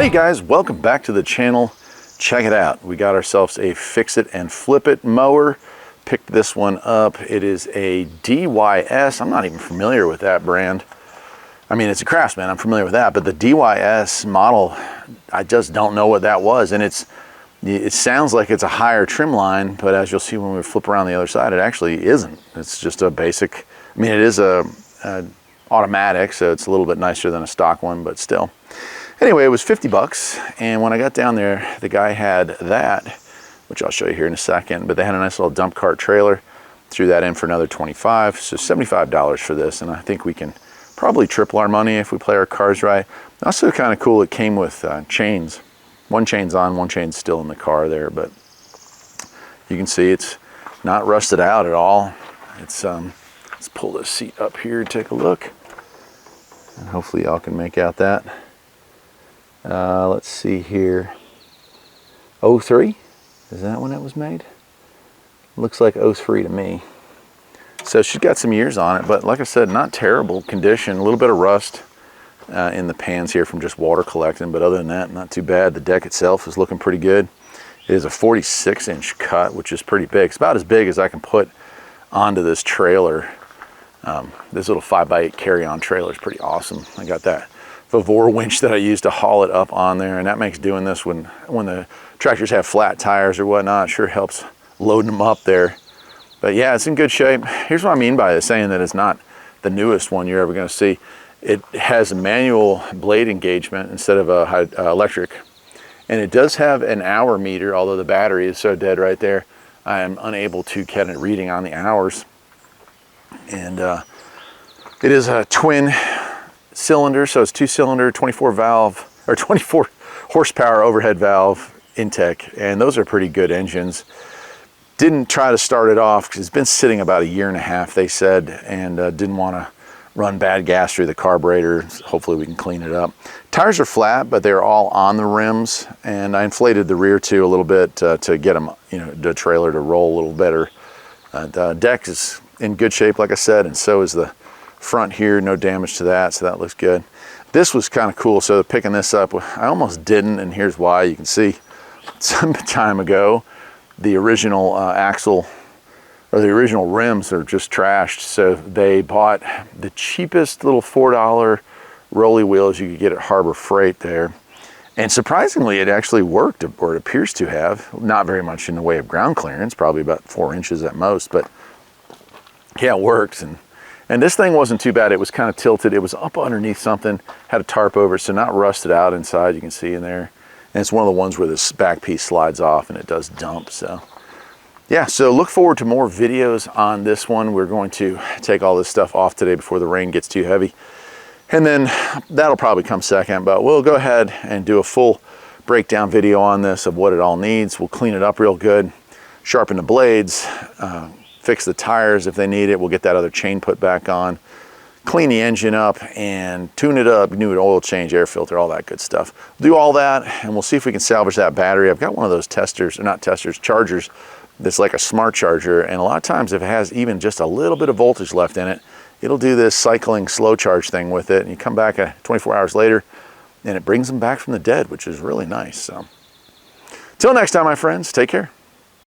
Hey guys, welcome back to the channel. Check it out. We got ourselves a fix it and flip it mower. Picked this one up. It is a DYS. I'm not even familiar with that brand. I mean, it's a Craftsman, I'm familiar with that, but the DYS model, I just don't know what that was. And it sounds like it's a higher trim line, but as you'll see when we flip around the other side, it actually isn't. It's just a basic, I mean, it is a automatic, so it's a little bit nicer than a stock one, but still. Anyway, it was 50 bucks, and when I got down there, the guy had that, which I'll show you here in a second, but they had a nice little dump cart trailer. Threw that in for another 25, so $75 for this, and I think we can probably triple our money if we play our cards right. Also kind of cool, it came with chains. One chain's on, one chain's still in the car there, but you can see it's not rusted out at all. It's let's pull this seat up here and take a look, and hopefully y'all can make out that. Let's see here. 03, is that when it was made? Looks like 03 to me. So she's got some years on it, but like I said, not terrible condition. A little bit of rust in the pans here from just water collecting, but other than that, not too bad. The deck itself is looking pretty good. It is a 46-inch cut, which is pretty big. It's about as big as I can put onto this trailer. This little 5x8 carry-on trailer is pretty awesome. I got that Vavor winch that I use to haul it up on there, and that makes doing this when the tractors have flat tires or whatnot, sure helps loading them up there. But yeah, it's in good shape. Here's what I mean by it, saying that it's not the newest one you're ever going to see. It has a manual blade engagement instead of a electric, and it does have an hour meter, although the battery is so dead right there, I am unable to get it reading on the hours. And it is a twin cylinder, so it's 2-cylinder, 24 valve or 24 horsepower overhead valve intake, and those are pretty good engines. Didn't try to start it off because it's been sitting about 1.5 years, they said, and didn't want to run bad gas through the carburetor. Hopefully we can clean it up. Tires are flat, but they're all on the rims, and I inflated the rear too a little bit to get them, the trailer to roll a little better. The deck is in good shape, like I said, and so is the front here. No damage to that, so that looks good. This was kind of cool, so picking this up, I almost didn't, and here's why. You can see some time ago the original axle, or the original rims are just trashed, so they bought the cheapest little $4 rolly wheels you could get at Harbor Freight there, and surprisingly it actually worked, or it appears to have. Not very much in the way of ground clearance, probably about 4 inches at most, but yeah, it works. And this thing wasn't too bad. It was kind of tilted. It was up underneath something, had a tarp over it, so not rusted out inside, you can see in there. And it's one of the ones where this back piece slides off and it does dump. So yeah, so look forward to more videos on this one. We're going to take all this stuff off today before the rain gets too heavy. And then that'll probably come second, but we'll go ahead and do a full breakdown video on this of what it all needs. We'll clean it up real good, sharpen the blades, fix the tires if they need it. We'll get that other chain put back on, clean the engine up and tune it up, new oil change, air filter, all that good stuff. We'll do all that, and we'll see if we can salvage that battery. I've got one of those testers, or not testers, chargers, that's like a smart charger, and a lot of times if it has even just a little bit of voltage left in it, it'll do this cycling slow charge thing with it, and you come back 24 hours later and it brings them back from the dead, which is really nice. So till next time, my friends, take care.